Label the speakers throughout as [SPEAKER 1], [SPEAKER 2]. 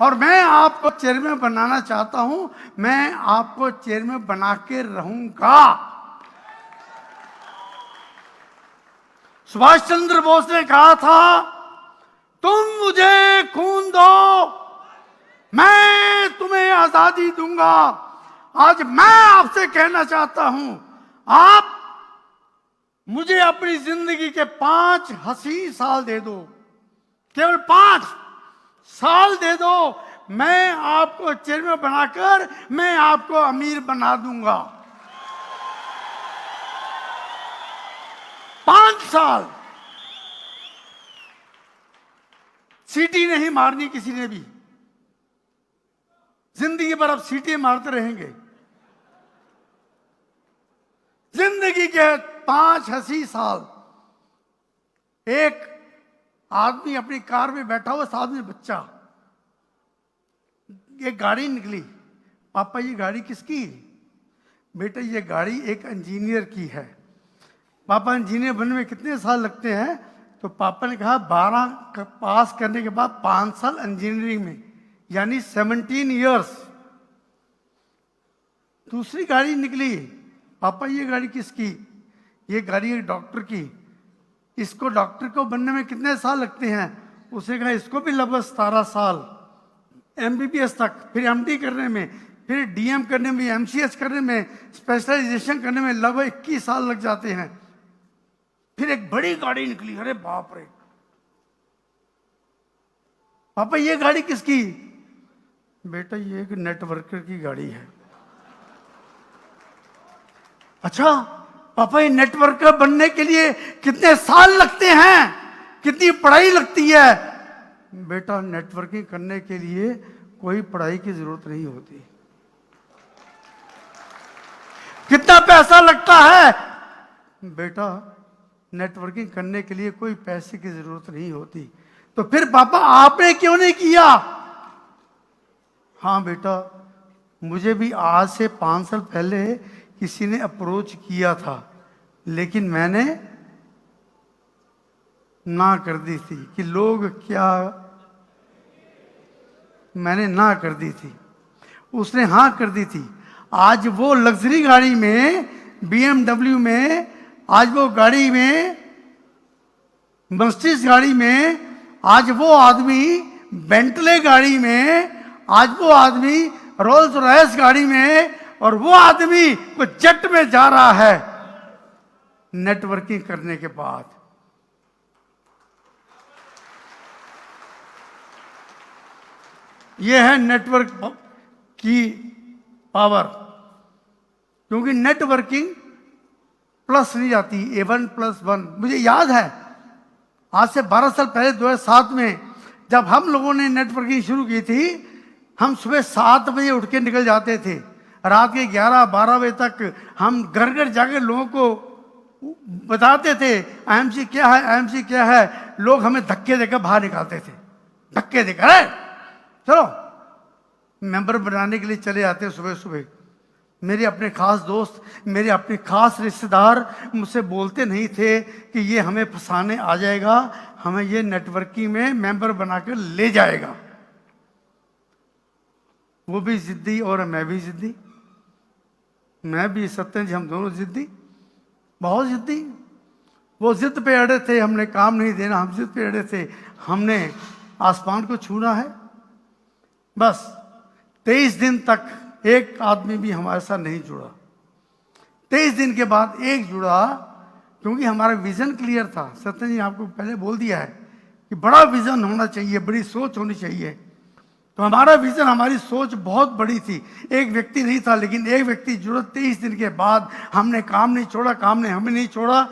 [SPEAKER 1] और मैं आपको चेयरमैन बनाना चाहता हूं, मैं आपको चेयरमैन बना के रहूंगा। सुभाष चंद्र बोस ने कहा था, तुम मुझे खून दो, मैं तुम्हें आजादी दूंगा। आज मैं आपसे कहना चाहता हूं, आप मुझे अपनी जिंदगी के 5 हसीन साल दे दो, केवल 5 साल दे दो, मैं आपको चेयरमैन बनाकर मैं आपको अमीर बना दूंगा। 5 साल। सीटी नहीं मारनी किसी ने भी, जिंदगी भर अब सीटी मारते रहेंगे। जिंदगी के 5 हसीन साल। एक आदमी अपनी कार में बैठा हुआ, साथ में बच्चा, एक गाड़ी निकली। पापा ये गाड़ी किसकी? बेटा ये गाड़ी एक इंजीनियर की है। पापा इंजीनियर बनने में कितने साल लगते हैं? तो पापा ने कहा 12 पास करने के बाद 5 साल इंजीनियरिंग में, यानी 17 इयर्स। दूसरी गाड़ी निकली। पापा ये गाड़ी किसकी? ये गाड़ी एक डॉक्टर की। इसको डॉक्टर को बनने में कितने साल लगते हैं? उसे कहा इसको भी लगभग 17 साल, एमबीबीएस तक, फिर एमडी करने में, फिर डीएम करने में, एमसीएच करने में, स्पेशलाइजेशन करने में लगभग 21 साल लग जाते हैं। फिर एक बड़ी गाड़ी निकली। अरे बाप रे! पापा ये गाड़ी किसकी? बेटा ये एक नेटवर्कर की गाड़ी है। अच्छा पापा ये नेटवर्कर बनने के लिए कितने साल लगते हैं, कितनी पढ़ाई लगती है? बेटा नेटवर्किंग करने के लिए कोई पढ़ाई की जरूरत नहीं होती। कितना पैसा लगता है? बेटा नेटवर्किंग करने के लिए कोई पैसे की जरूरत नहीं होती। तो फिर पापा आपने क्यों नहीं किया? हाँ बेटा, मुझे भी आज से 5 साल पहले किसी ने अप्रोच किया था, लेकिन मैंने ना कर दी थी कि लोग क्या, मैंने ना कर दी थी, उसने हाँ कर दी थी। आज वो लग्जरी गाड़ी में, बीएमडब्ल्यू में, आज वो गाड़ी में, मर्सिडीज गाड़ी में, आज वो आदमी बेंटले गाड़ी में, आज वो आदमी रोल्स रॉयस गाड़ी में, और वो आदमी वो जेट में जा रहा है नेटवर्किंग करने के बाद। ये है नेटवर्क की पावर। क्योंकि नेटवर्किंग प्लस नहीं जाती, A1+1। मुझे याद है आज से 12 साल पहले 2007 में जब हम लोगों ने नेटवर्किंग शुरू की थी, हम सुबह 7 बजे उठ के निकल जाते थे, रात के 11-12 बजे तक हम घर घर जाकर लोगों को बताते थे आईएमसी क्या है, आईएमसी क्या है। लोग हमें धक्के देकर बाहर निकालते थे, धक्के देकर, अरे चलो मेंबर बनाने के लिए चले आते सुबह सुबह। मेरे अपने खास दोस्त, मेरे अपने खास रिश्तेदार मुझसे बोलते नहीं थे कि ये हमें फंसाने आ जाएगा, हमें ये नेटवर्किंग में मेंबर बनाकर ले जाएगा। वो भी जिद्दी और मैं भी जिद्दी, मैं भी सत्यन जी, हम दोनों जिद्दी, बहुत जिद्दी। वो जिद पे अड़े थे, हमने काम नहीं देना, हम जिद पे अड़े थे, हमने आसमान को छूना है। बस 23 दिन तक एक आदमी भी हमारे साथ नहीं जुड़ा। 23 दिन के बाद एक जुड़ा, क्योंकि हमारा विजन क्लियर था। सत्यन जी आपको पहले बोल दिया है कि बड़ा विजन होना चाहिए, बड़ी सोच होनी चाहिए। तो हमारा विजन, हमारी सोच बहुत बड़ी थी। एक व्यक्ति नहीं था, लेकिन एक व्यक्ति जुड़ा। 23 दिन के बाद हमने काम नहीं छोड़ा, काम ने हमें नहीं छोड़ा।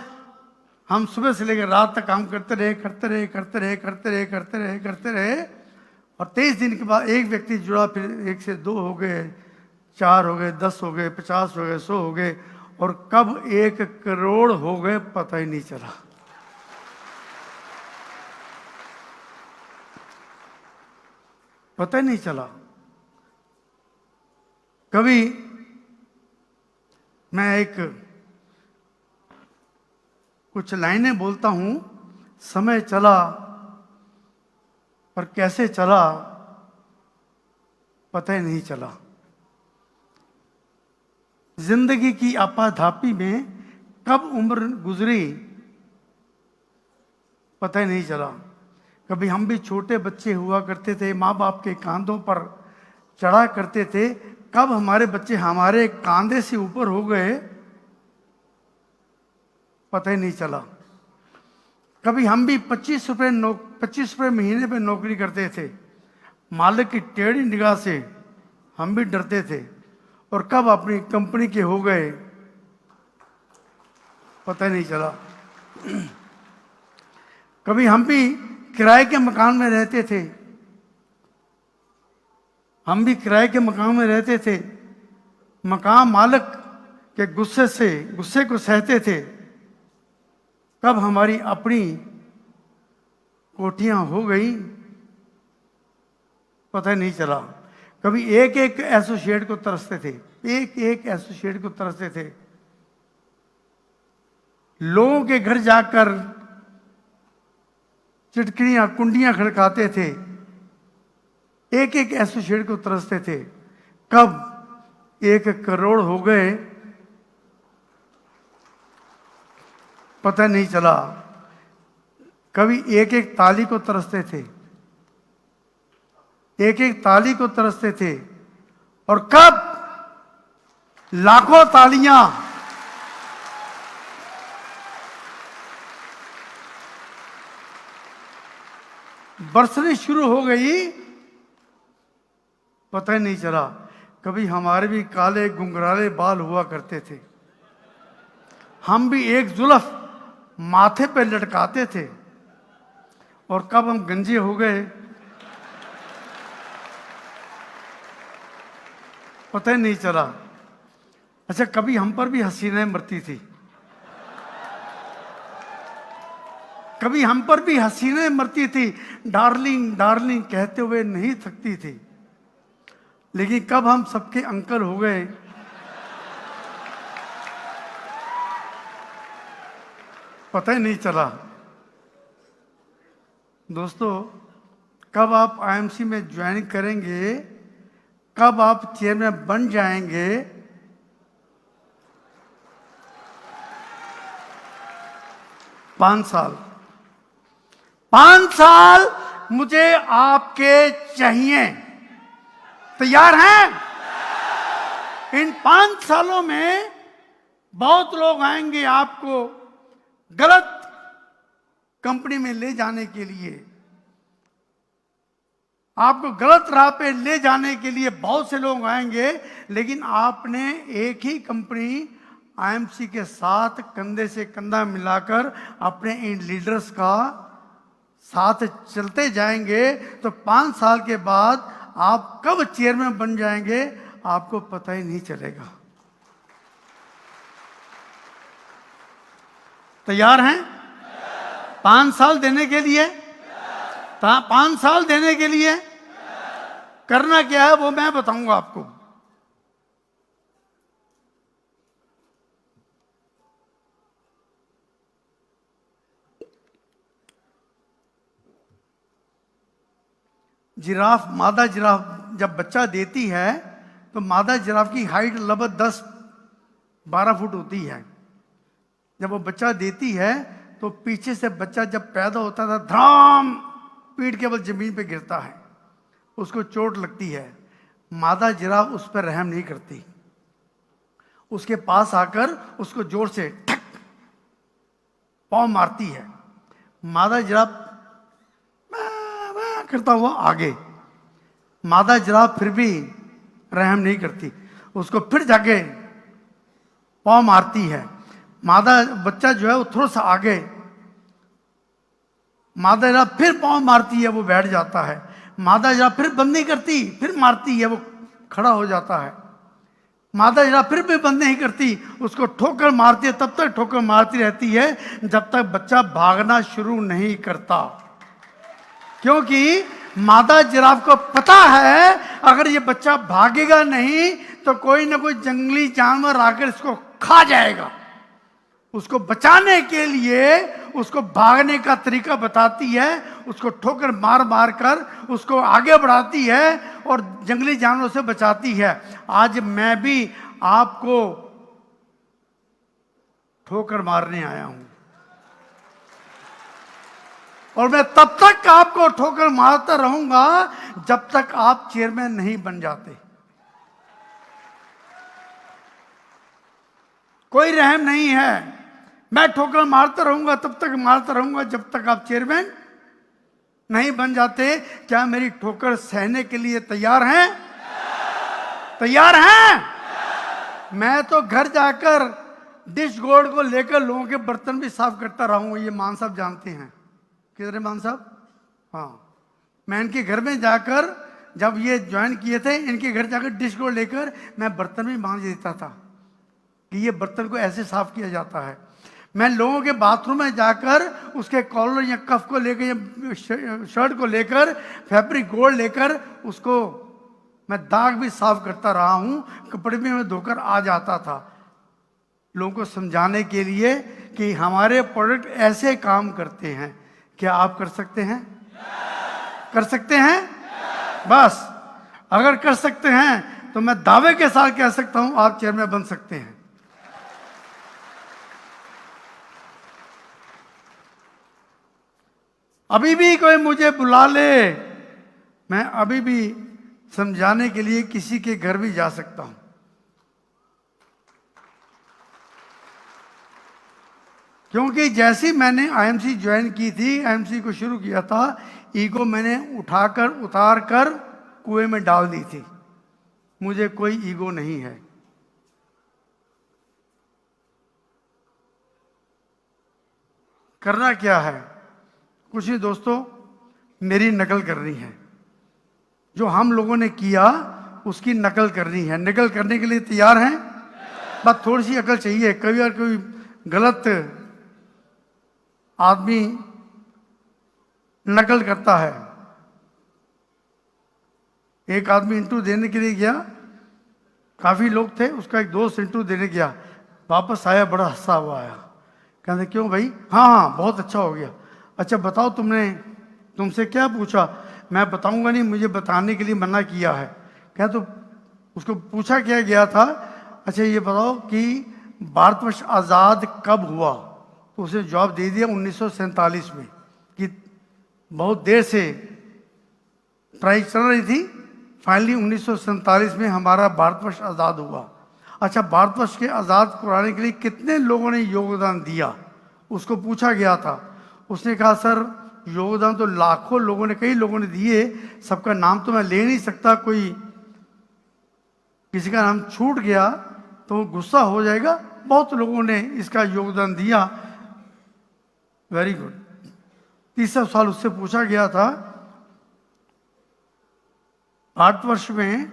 [SPEAKER 1] हम सुबह से लेकर रात तक काम करते रहे, करते रहे, करते रहे, करते रहे, करते रहे, करते रहे। और 23 दिन के बाद एक व्यक्ति जुड़ा, फिर 1 से 2 हो गए, 4 हो गए, 10 हो गए, 50 हो गए, 100 हो गए, और कब 1 करोड़ हो गए पता ही नहीं चला। पता ही नहीं चला। कभी मैं कुछ लाइनें बोलता हूं, समय चला, पर कैसे चला पता ही नहीं चला। जिंदगी की आपाधापी में कब उम्र गुजरी पता ही नहीं चला। कभी हम भी छोटे बच्चे हुआ करते थे, माँ बाप के कांधों पर चढ़ा करते थे, कब हमारे बच्चे हमारे कांधे से ऊपर हो गए पता ही नहीं चला। कभी हम भी 25 रुपये महीने पे नौकरी करते थे, मालिक की टेढ़ी निगाह से हम भी डरते थे, और कब अपनी कंपनी के हो गए पता ही नहीं चला। कभी हम भी किराए के मकान में रहते थे, हम भी किराए के मकान में रहते थे, मकान मालिक के गुस्से को सहते थे, कब हमारी अपनी कोठियां हो गई पता ही नहीं चला। कभी एक एक एसोसिएट को तरसते थे, एक एक एसोसिएट को तरसते थे, लोगों के घर जाकर चिटकनियां कुंडियां खड़काते थे, एक एक एसोसिएट को तरसते थे, कब 1 करोड़ हो गए पता नहीं चला। कभी एक एक ताली को तरसते थे, एक एक ताली को तरसते थे, और कब लाखों तालियां बरसनी शुरू हो गई पता ही नहीं चला। कभी हमारे भी काले गुंगराले बाल हुआ करते थे, हम भी एक जुल्फ माथे पे लटकाते थे, और कब हम गंजे हो गए पता ही नहीं चला। अच्छा, कभी हम पर भी हसीनाएं मरती थी, कभी हम पर भी हसीनाएं मरती थी, डार्लिंग डार्लिंग कहते हुए नहीं थकती थी, लेकिन कब हम सबके अंकल हो गए पता ही नहीं चला। दोस्तों, कब आप आईएमसी में ज्वाइन करेंगे, कब आप चेयरमैन बन जाएंगे पांच साल मुझे आपके चाहिए। तैयार हैं? इन 5 सालों में बहुत लोग आएंगे आपको गलत कंपनी में ले जाने के लिए, आपको गलत राह पे ले जाने के लिए बहुत से लोग आएंगे, लेकिन आपने एक ही कंपनी आईएमसी के साथ कंधे से कंधा मिलाकर अपने इन लीडर्स का साथ चलते जाएंगे, तो 5 साल के बाद आप कब चेयरमैन बन जाएंगे आपको पता ही नहीं चलेगा। तैयार हैं? 5 साल देने के लिए, 5 साल देने के लिए करना क्या है वो मैं बताऊंगा आपको। जिराफ, मादा जिराफ जब बच्चा देती है तो मादा जिराफ की हाइट लगभग 10-12 फुट होती है। जब वो बच्चा देती है तो पीछे से बच्चा जब पैदा होता था धड़ाम पीठ के बल जमीन पे गिरता है, उसको चोट लगती है। मादा जिराफ उस पर रहम नहीं करती, उसके पास आकर उसको जोर से ठक पाँव मारती है। मादा जिराफ करता हुआ आगे, मादा जिराफ फिर भी रहम नहीं करती, उसको फिर जाके पाँव मारती है। मादा बच्चा जो है वो थोड़ा सा आगे, मादा जिराफ फिर पाँव मारती है, वो बैठ जाता है। मादा जिराफ फिर बंद नहीं करती, फिर मारती है, वो खड़ा हो जाता है। मादा जिराफ फिर भी बंद नहीं करती, उसको ठोकर मारती है, तब तक ठोकर मारती रहती है जब तक बच्चा भागना शुरू नहीं करता, क्योंकि मादा जिराफ को पता है अगर ये बच्चा भागेगा नहीं तो कोई ना कोई जंगली जानवर आकर इसको खा जाएगा। उसको बचाने के लिए उसको भागने का तरीका बताती है, उसको ठोकर मार मार कर उसको आगे बढ़ाती है, और जंगली जानवरों से बचाती है। आज मैं भी आपको ठोकर मारने आया हूं, और मैं तब तक आपको ठोकर मारता रहूंगा जब तक आप चेयरमैन नहीं बन जाते। कोई रहम नहीं है, मैं ठोकर मारता रहूंगा, तब तक मारता रहूंगा जब तक आप चेयरमैन नहीं बन जाते। क्या मेरी ठोकर सहने के लिए तैयार हैं? तैयार हैं? मैं तो घर जाकर डिश गोल्ड को लेकर लोगों के बर्तन भी साफ करता रहूंगा। ये मान साहब जानते हैं। किधर है मान साहब? हाँ, मैं इनके घर में जाकर, जब ये ज्वाइन किए थे, इनके घर जाकर डिश गोल्ड लेकर मैं बर्तन भी मांज देता था कि ये बर्तन को ऐसे साफ किया जाता है। मैं लोगों के बाथरूम में जाकर उसके कॉलर या कफ को लेकर या शर्ट को लेकर फैब्रिक गोल्ड लेकर उसको मैं दाग भी साफ करता रहा हूं, कपड़े में मैं धोकर आ जाता था, लोगों को समझाने के लिए कि हमारे प्रोडक्ट ऐसे काम करते हैं। क्या आप कर सकते हैं? कर सकते हैं? बस अगर कर सकते हैं तो मैं दावे के साथ कह सकता हूं आप चेयरमैन बन सकते हैं। अभी भी कोई मुझे बुला ले, मैं अभी भी समझाने के लिए किसी के घर भी जा सकता हूं। क्योंकि जैसी मैंने आईएमसी ज्वाइन की थी, आईएमसी को शुरू किया था, ईगो मैंने उठाकर उतार कर कुएं में डाल दी थी। मुझे कोई ईगो नहीं है। करना क्या है? कुछ नहीं दोस्तों, मेरी नकल करनी है। जो हम लोगों ने किया उसकी नकल करनी है। नकल करने के लिए तैयार हैं? बस थोड़ी सी अकल चाहिए। कभी और कोई गलत आदमी नकल करता है। एक आदमी इंटरव्यू देने के लिए गया, काफी लोग थे, उसका एक दोस्त इंटरव्यू देने गया, वापस आया बड़ा हंसा हुआ आया। कहते क्यों भाई? हाँ हाँ बहुत अच्छा हो गया। अच्छा बताओ तुमसे क्या पूछा? मैं बताऊंगा नहीं, मुझे बताने के लिए मना किया है। क्या तो उसको पूछा क्या गया था? अच्छा ये बताओ कि भारतवर्ष आज़ाद कब हुआ? तो उसने जवाब दे दिया 1947 में, कि बहुत देर से ट्राई चल रही थी, फाइनली 1947 में हमारा भारतवर्ष आज़ाद हुआ। अच्छा भारतवर्ष के आज़ाद कराने के लिए कितने लोगों ने योगदान दिया? उसको पूछा गया था। उसने कहा सर योगदान तो लाखों लोगों ने, कई लोगों ने दिए, सबका नाम तो मैं ले नहीं सकता, कोई किसी का नाम छूट गया तो गुस्सा हो जाएगा। बहुत लोगों ने इसका योगदान दिया। Very good. तीसरा सवाल उससे पूछा गया था, भारतवर्ष में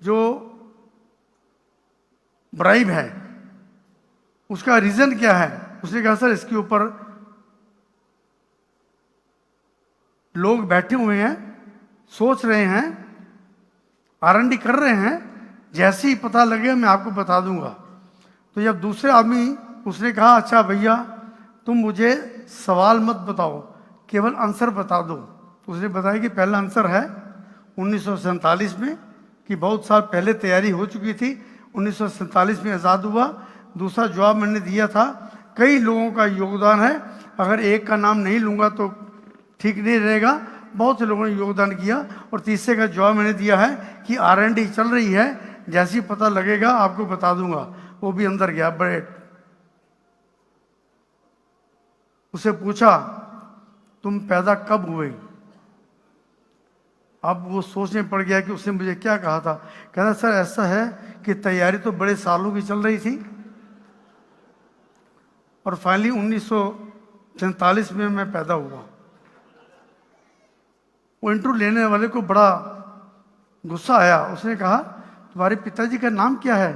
[SPEAKER 1] जो ब्राइब है उसका रीजन क्या है? उसने कहा सर इसके ऊपर लोग बैठे हुए हैं, सोच रहे हैं, R&D कर रहे हैं, जैसे ही पता लगे मैं आपको बता दूंगा। तो जब दूसरे आदमी, उसने कहा अच्छा भैया तुम मुझे सवाल मत बताओ, केवल आंसर बता दो। उसने बताया कि पहला आंसर है 1947 में, कि बहुत साल पहले तैयारी हो चुकी थी, 1947 में आज़ाद हुआ। दूसरा जवाब मैंने दिया था कई लोगों का योगदान है, अगर एक का नाम नहीं लूँगा तो ठीक नहीं रहेगा, बहुत से लोगों ने योगदान किया। और तीसरे का जवाब मैंने दिया है कि R&D चल रही है, जैसे ही पता लगेगा आपको बता दूंगा। वो भी अंदर गया बड़े, उसे पूछा तुम पैदा कब हुए? अब वो सोचने पड़ गया कि उसने मुझे क्या कहा था। कहना सर ऐसा है कि तैयारी तो बड़े सालों की चल रही थी और फाइनली 1947 में मैं पैदा हुआ। वो इंटरव्यू लेने वाले को बड़ा गुस्सा आया। उसने कहा तुम्हारे पिताजी का नाम क्या है?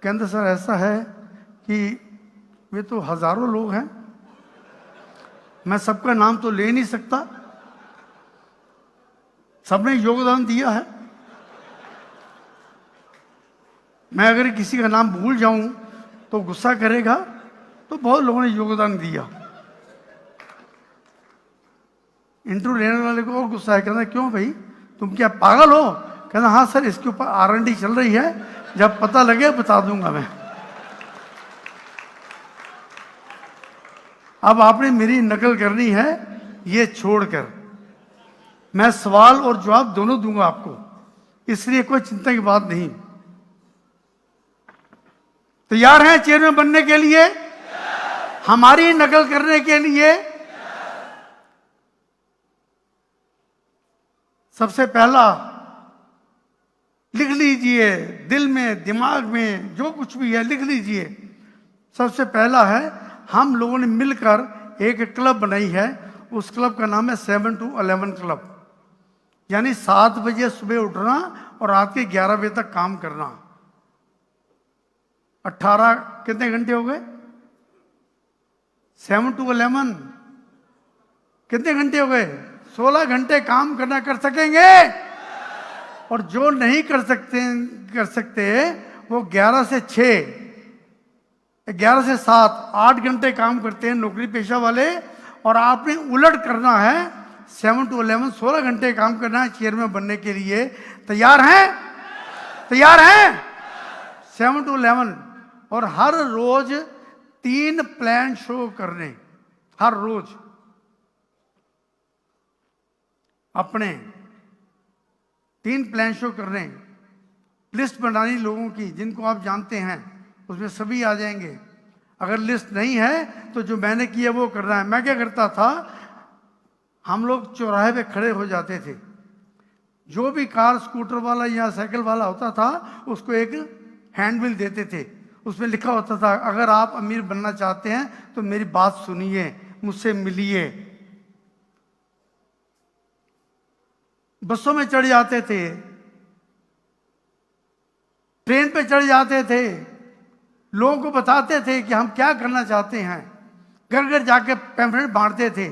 [SPEAKER 1] कहते सर ऐसा है कि वे तो हजारों लोग हैं, मैं सबका नाम तो ले नहीं सकता, सबने योगदान दिया है, मैं अगर किसी का नाम भूल जाऊं तो गुस्सा करेगा, तो बहुत लोगों ने योगदान दिया। इंटरव्यू लेने वाले को और गुस्सा है, कहता क्यों भाई तुम क्या पागल हो? कहना हाँ सर, इसके ऊपर R&D चल रही है, जब पता लगे बता दूंगा मैं। अब आपने मेरी नकल करनी है, ये छोड़कर मैं सवाल और जवाब दोनों दूंगा आपको, इसलिए कोई चिंता की बात नहीं। तैयार हैं चेयरमैन बनने के लिए? हमारी नकल करने के लिए? सबसे पहला लिख लीजिए, दिल में दिमाग में जो कुछ भी है लिख लीजिए। सबसे पहला है, हम लोगों ने मिलकर एक क्लब बनाई है, उस क्लब का नाम है 7 to 11 क्लब। यानी 7 बजे सुबह उठना और रात के 11 बजे तक काम करना। 18 कितने घंटे हो गए? 7 to 11 कितने घंटे हो गए? 16 घंटे काम करना। कर सकेंगे? और जो नहीं कर सकते वो 11 से 6, 11 से 7, 8 घंटे काम करते हैं नौकरी पेशा वाले। और आपने उलट करना है, 7 to 11 16 घंटे काम करना है चेयरमैन बनने के लिए। तैयार हैं? तैयार हैं? 7 to 11। और हर रोज 3 प्लान शो करने, हर रोज अपने 3 प्लान शो करने। लिस्ट बनानी लोगों की जिनको आप जानते हैं, उसमें सभी आ जाएंगे। अगर लिस्ट नहीं है तो जो मैंने किया वो करना है। मैं क्या करता था, हम लोग चौराहे पे खड़े हो जाते थे, जो भी कार स्कूटर वाला या साइकिल वाला होता था उसको एक हैंडबिल देते थे, उसमें लिखा होता था अगर आप अमीर बनना चाहते हैं तो मेरी बात सुनिए, मुझसे मिलिए। बसों में चढ़ जाते थे, ट्रेन पे चढ़ जाते थे, लोगों को बताते थे कि हम क्या करना चाहते हैं, घर घर जाके पैम्फलेट बांटते थे।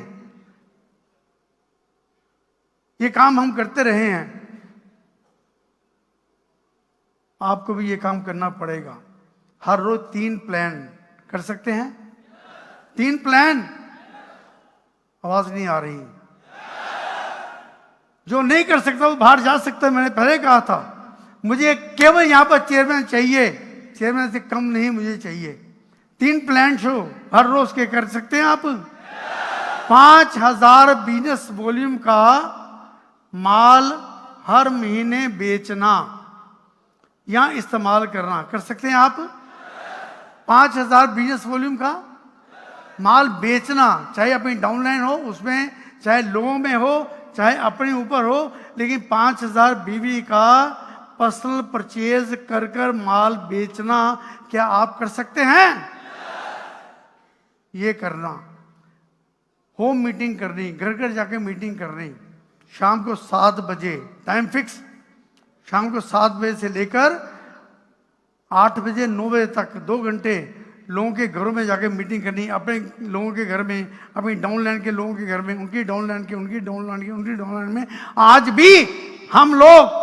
[SPEAKER 1] ये काम हम करते रहे हैं, आपको भी ये काम करना पड़ेगा। हर रोज 3 प्लान कर सकते हैं? 3 प्लान? आवाज नहीं आ रही। जो नहीं कर सकता वो बाहर जा सकता है। मैंने पहले कहा था मुझे केवल यहां पर चेयरमैन चाहिए, चेयरमैन से कम नहीं मुझे चाहिए। 3 प्लान शो हर रोज के कर सकते हैं आप। 5000 बिजनेस वॉल्यूम का माल हर महीने बेचना या इस्तेमाल करना, कर सकते हैं आप? 5000 बिजनेस वॉल्यूम का माल बेचना, चाहे अपनी डाउनलाइन हो उसमें, चाहे लोगों में हो, चाहे अपने ऊपर हो, लेकिन 5000 बीवी का पर्सनल परचेज कर कर माल बेचना, क्या आप कर सकते हैं? ये करना। होम मीटिंग करनी, घर घर जाके मीटिंग करनी, शाम को 7 बजे टाइम फिक्स, शाम को 7 बजे से लेकर 8 बजे 9 बजे तक 2 घंटे लोगों के घरों में जाके मीटिंग करनी। अपने लोगों के घर में, अपनी डाउनलाइन के लोगों के घर में, उनकी डाउनलाइन के, उनकी डाउनलाइन के, उनकी डाउनलाइन में। आज भी हम लोग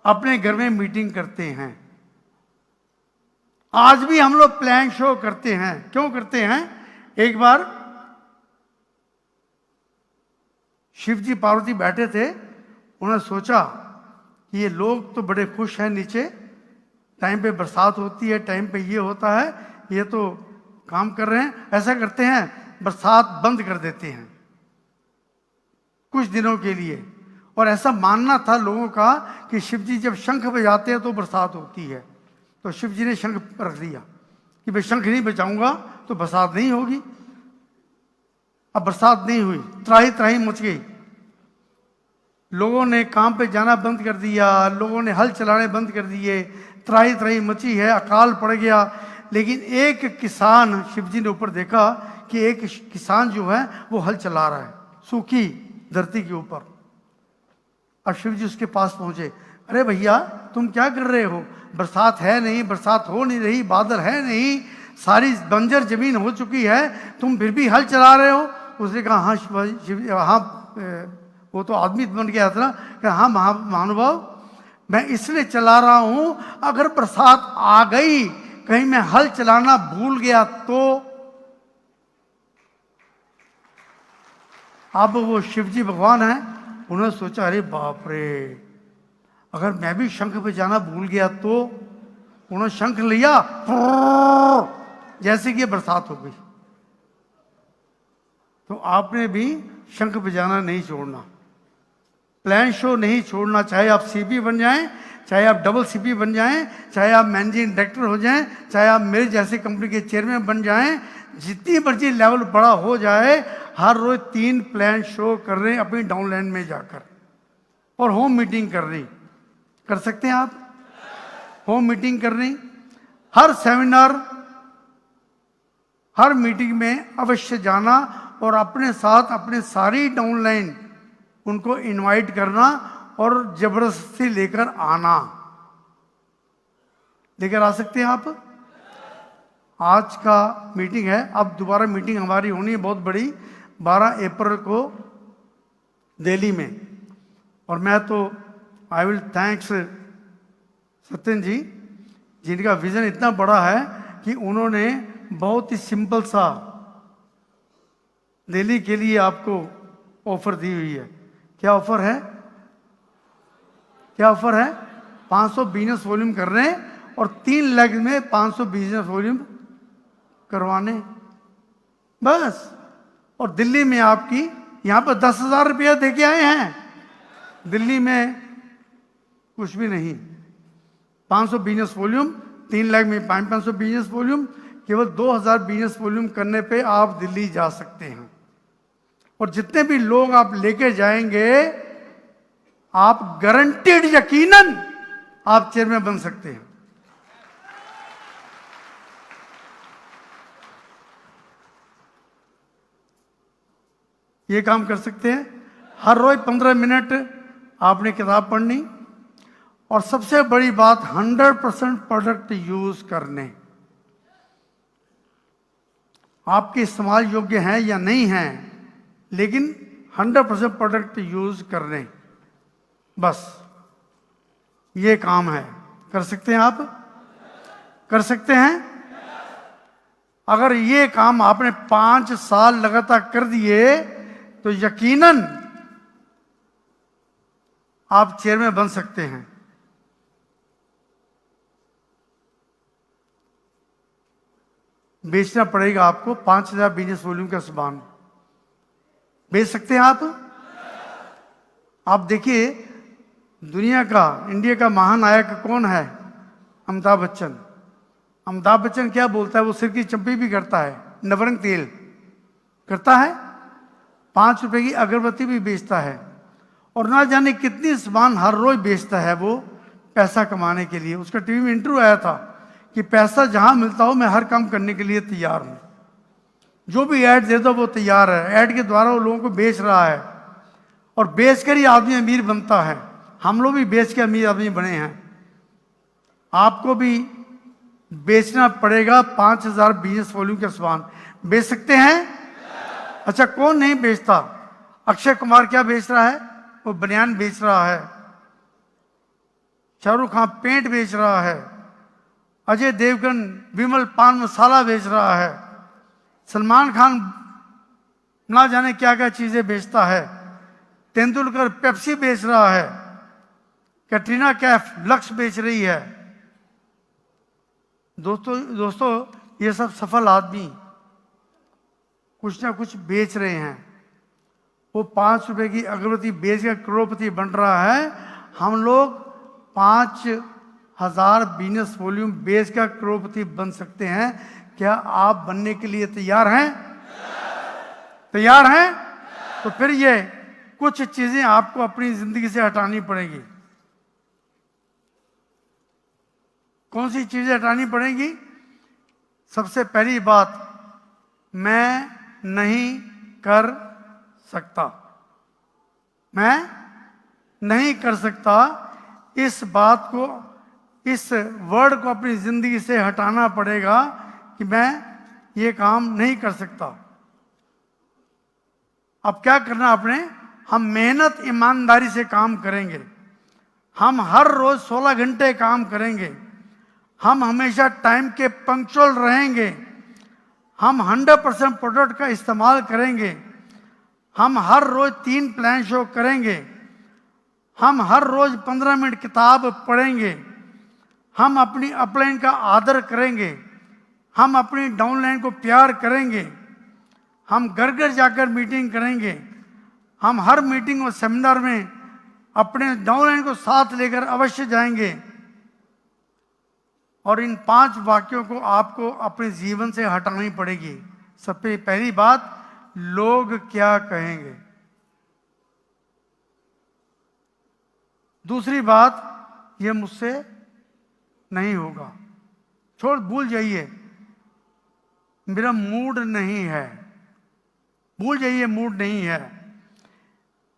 [SPEAKER 1] अपने घर में मीटिंग करते हैं, आज भी हम लोग प्लान शो करते हैं। क्यों करते हैं? एक बार शिव जी पार्वती बैठे थे, उन्होंने सोचा कि ये लोग तो बड़े खुश हैं, नीचे टाइम पे बरसात होती है, टाइम पे ये होता है, ये तो काम कर रहे हैं। ऐसा करते हैं बरसात बंद कर देते हैं कुछ दिनों के लिए। और ऐसा मानना था लोगों का कि शिव जी जब शंख बजाते हैं तो बरसात होती है। तो शिव जी ने शंख रख दिया कि भाई शंख नहीं बजाऊंगा तो बरसात नहीं होगी। अब बरसात नहीं हुई, त्राही त्राही मच गई, लोगों ने काम पे जाना बंद कर दिया, लोगों ने हल चलाने बंद कर दिए, त्राही त्राही मची है, अकाल पड़ गया। लेकिन एक किसान, शिव जी ने ऊपर देखा कि एक किसान जो है वो हल चला रहा है सूखी धरती के ऊपर। अब शिव जी उसके पास पहुंचे, अरे भैया तुम क्या कर रहे हो? बरसात है नहीं, बरसात हो नहीं रही, बादल है नहीं, सारी बंजर जमीन हो चुकी है, तुम फिर भी हल चला रहे हो। उसने कहा हाँ शिव, हाँ वो तो आदमी बन गया था ना, हाँ महानुभाव मैं इसलिए चला रहा हूं, अगर बरसात आ गई, कहीं मैं हल चलाना भूल गया तो। अब वो शिव जी भगवान है, उन्होंने सोचा अरे बाप रे, अगर मैं भी शंख बजाना भूल गया तो। उन्होंने शंख लिया, जैसे कि बरसात हो गई। तो आपने भी शंख बजाना नहीं छोड़ना, प्लान शो नहीं छोड़ना। चाहे आप सीपी बन जाएं, चाहे आप डबल सीपी बन जाएं, चाहे आप मैनेजिंग डायरेक्टर हो जाएं, चाहे आप मेरे जैसे कंपनी के चेयरमैन बन जाएं, जितनी मर्जी लेवल बड़ा हो जाए, हर रोज 3 प्लान शो कर रहे हैं अपनी डाउनलाइन में जाकर, और होम मीटिंग कर रही। कर सकते हैं आप? होम मीटिंग कर रही, हर सेमिनार, हर मीटिंग में अवश्य जाना और अपने साथ अपने सारी डाउनलाइन उनको इनवाइट करना और जबरदस्ती लेकर आना। लेकर आ सकते हैं आप? आज का मीटिंग है, अब दोबारा मीटिंग हमारी होनी है बहुत बड़ी, 12 अप्रैल को दिल्ली में। और मैं तो आई विल थैंक्स सत्यन जी, जिनका विजन इतना बड़ा है कि उन्होंने बहुत ही सिंपल सा दिल्ली के लिए आपको ऑफर दी हुई है। क्या ऑफर है? क्या ऑफर है? 500 बिजनेस वॉल्यूम कर रहे हैं और 3 लाख में 500 बिजनेस वॉल्यूम करवाने, बस। और दिल्ली में आपकी, यहां पर 10,000 रुपया दे के आए हैं, दिल्ली में कुछ भी नहीं। 500 बिजनेस वॉल्यूम, 3 लाख में 500 बिजनेस वॉल्यूम, केवल 2,000 बिजनेस वॉल्यूम करने पे आप दिल्ली जा सकते हैं। और जितने भी लोग आप लेके जाएंगे, आप गारंटीड, यकीनन आप चेयरमैन बन सकते हैं। ये काम कर सकते हैं। हर रोज 15 मिनट आपने किताब पढ़नी, और सबसे बड़ी बात 100% प्रोडक्ट यूज करने। आपके इस्तेमाल योग्य हैं या नहीं हैं, लेकिन 100% प्रोडक्ट यूज करने, बस ये काम है। कर सकते हैं आप? कर सकते हैं? अगर ये काम आपने 5 साल लगातार कर दिए तो यकीनन आप चेयरमैन बन सकते हैं। बेचना पड़ेगा आपको 5,000 बिजनेस वॉल्यूम का सामान। बेच सकते हैं आप? आप देखिए, दुनिया का, इंडिया का महानायक कौन है? अमिताभ बच्चन। अमिताभ बच्चन क्या बोलता है? वो सिर की चंपी भी करता है, नवरंग तेल करता है, 5 रुपए की अगरबत्ती भी बेचता है, और ना जाने कितनी सामान हर रोज बेचता है वो पैसा कमाने के लिए। उसका टीवी में इंटरव्यू आया था कि पैसा जहां मिलता हो मैं हर काम करने के लिए तैयार हूं, जो भी ऐड दे दो वो तैयार है। ऐड के द्वारा वो लोगों को बेच रहा है, और बेचकर ही आदमी अमीर बनता है। हम लोग भी बेच के अमीर आदमी बने हैं। आपको भी बेचना पड़ेगा 5,000 बिजनेस वॉल्यूम का सामान। बेच सकते हैं? अच्छा, कौन नहीं बेचता? अक्षय कुमार क्या बेच रहा है? वो बनियान बेच रहा है। शाहरुख खान पेंट बेच रहा है। अजय देवगन विमल पान मसाला बेच रहा है। सलमान खान ना जाने क्या क्या चीजें बेचता है। तेंदुलकर पेप्सी बेच रहा है। कैटरीना कैफ लक्स बेच रही है। दोस्तों ये सब सफल आदमी कुछ ना कुछ बेच रहे हैं। वो 5 रुपए की अगरबत्ती बेच कर करोड़पति बन रहा है। हम लोग 5,000 बिजनेस वॉल्यूम बेच कर करोड़पति बन सकते हैं। क्या आप बनने के लिए तैयार हैं? तैयार हैं? तो फिर ये कुछ चीजें आपको अपनी जिंदगी से हटानी पड़ेगी। कौन सी चीजें हटानी पड़ेगी? सबसे पहली बात, मैं नहीं कर सकता। मैं नहीं कर सकता, इस बात को, इस वर्ड को अपनी जिंदगी से हटाना पड़ेगा कि मैं ये काम नहीं कर सकता। अब क्या करना आपने? हम मेहनत ईमानदारी से काम करेंगे। हम हर रोज 16 घंटे काम करेंगे। हम हमेशा टाइम के पंक्चुअल रहेंगे। हम 100% प्रोडक्ट का इस्तेमाल करेंगे। हम हर रोज 3 प्लान शो करेंगे। हम हर रोज 15 मिनट किताब पढ़ेंगे, हम अपनी अपलाइन का आदर करेंगे, हम अपनी डाउनलाइन को प्यार करेंगे, हम घर घर जाकर मीटिंग करेंगे, हम हर मीटिंग और सेमिनार में अपने डाउनलाइन को साथ लेकर अवश्य जाएंगे। और इन 5 वाक्यों को आपको अपने जीवन से हटानी पड़ेगी। सबसे पहली बात, लोग क्या कहेंगे। दूसरी बात, ये मुझसे नहीं होगा, छोड़ भूल जाइए, मेरा मूड नहीं है, भूल जाइए मूड नहीं है,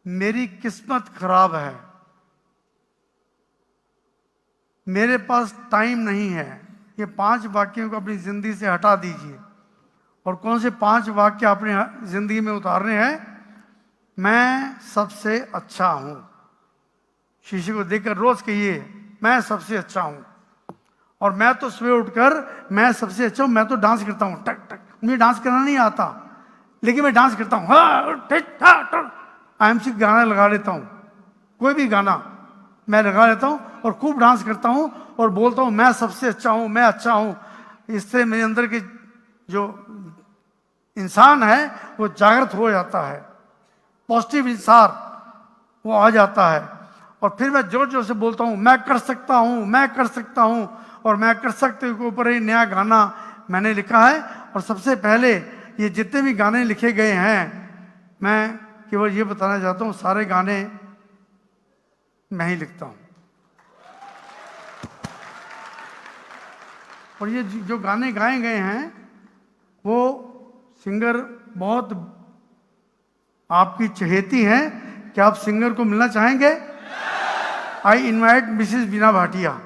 [SPEAKER 1] मेरी किस्मत खराब है, मेरे पास टाइम नहीं है। ये 5 वाक्यों को अपनी जिंदगी से हटा दीजिए। और कौन से 5 वाक्य अपने जिंदगी में उतारने हैं? मैं सबसे अच्छा हूं। शीशे को देखकर रोज कहिए, मैं सबसे अच्छा हूं। और मैं तो सुबह उठकर मैं सबसे अच्छा हूं, मैं तो डांस करता हूं, टक टक। मुझे डांस करना नहीं आता, लेकिन मैं डांस करता हूं। IMC गाना लगा लेता हूं, कोई भी गाना मैं लगा लेता हूं और खूब डांस करता हूं और बोलता हूं मैं सबसे अच्छा हूं, मैं अच्छा हूं। इससे मेरे अंदर के जो इंसान है वो जागृत हो जाता है, पॉजिटिव इंसान वो आ जाता है। और फिर मैं जोर जोर से बोलता हूं मैं कर सकता हूं, मैं कर सकता हूं। और मैं कर सकते के ऊपर एक नया गाना मैंने लिखा है। और सबसे पहले ये जितने भी गाने लिखे गए हैं, मैं केवल ये बताना चाहता हूं, सारे गाने मैं ही लिखता हूं। और ये जो गाने गाए गए हैं वो सिंगर बहुत आपकी चहेती हैं। क्या आप सिंगर को मिलना चाहेंगे? आई इनवाइट मिसेस बीना भाटिया।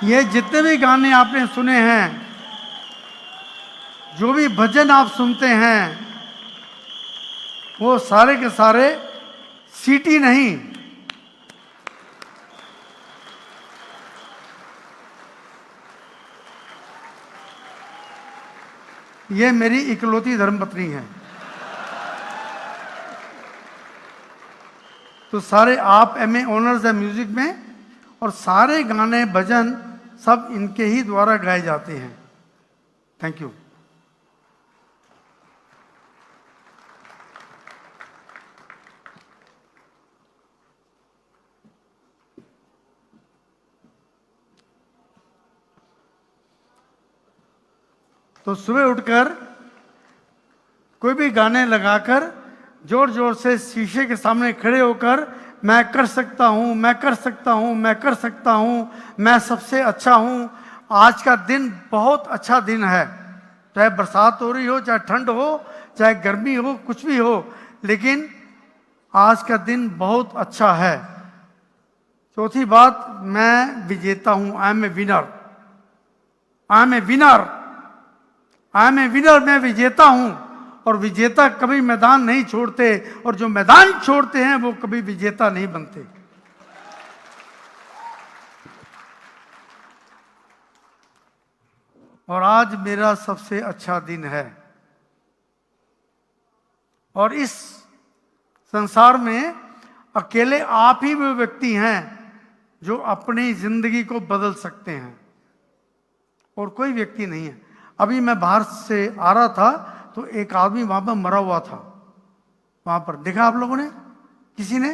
[SPEAKER 1] ये जितने भी गाने आपने सुने हैं, जो भी भजन आप सुनते हैं, वो सारे के सारे सीटी नहीं, ये मेरी इकलौती धर्मपत्नी है। तो सारे आप MA ऑनर्स है म्यूजिक में, और सारे गाने भजन सब इनके ही द्वारा गाए जाते हैं। Thank you. तो सुबह उठकर कोई भी गाने लगाकर जोर जोर से शीशे के सामने खड़े होकर मैं कर सकता हूं, मैं कर सकता हूं, मैं कर सकता हूं, मैं सबसे अच्छा हूं। आज का दिन बहुत अच्छा दिन है, चाहे बरसात हो रही हो, चाहे ठंड हो, चाहे गर्मी हो, कुछ भी हो, लेकिन आज का दिन बहुत अच्छा है। चौथी बात, मैं विजेता हूं। I am a winner, I am a winner, I am a winner. मैं विजेता हूं। और विजेता कभी मैदान नहीं छोड़ते, और जो मैदान छोड़ते हैं वो कभी विजेता नहीं बनते। और आज मेरा सबसे अच्छा दिन है। और इस संसार में अकेले आप ही वो व्यक्ति हैं जो अपनी जिंदगी को बदल सकते हैं, और कोई व्यक्ति नहीं है। अभी मैं बाहर से आ रहा था तो एक आदमी वहां पर मरा हुआ था। वहां पर देखा आप लोगों ने, किसी ने?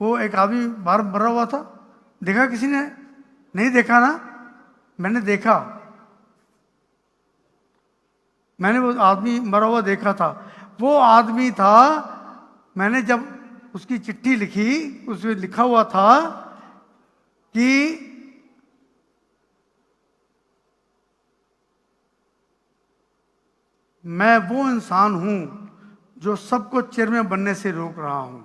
[SPEAKER 1] वो एक आदमी बाहर मरा हुआ था, देखा किसी ने? नहीं देखा ना? मैंने देखा, मैंने वो आदमी मरा हुआ देखा था। वो आदमी था, मैंने जब उसकी चिट्ठी लिखी, उसमें लिखा हुआ था कि मैं वो इंसान हूं जो सबको चेयरमैन बनने से रोक रहा हूं।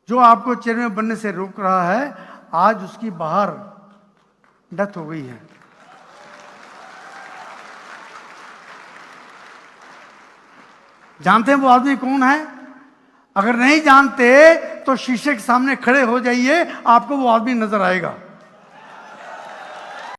[SPEAKER 1] जो आपको चेयरमैन बनने से रोक रहा है, आज उसकी बाहर डेथ हो गई है। जानते हैं वो आदमी कौन है? अगर नहीं जानते तो शीशे के सामने खड़े हो जाइए, आपको वो आदमी नजर आएगा।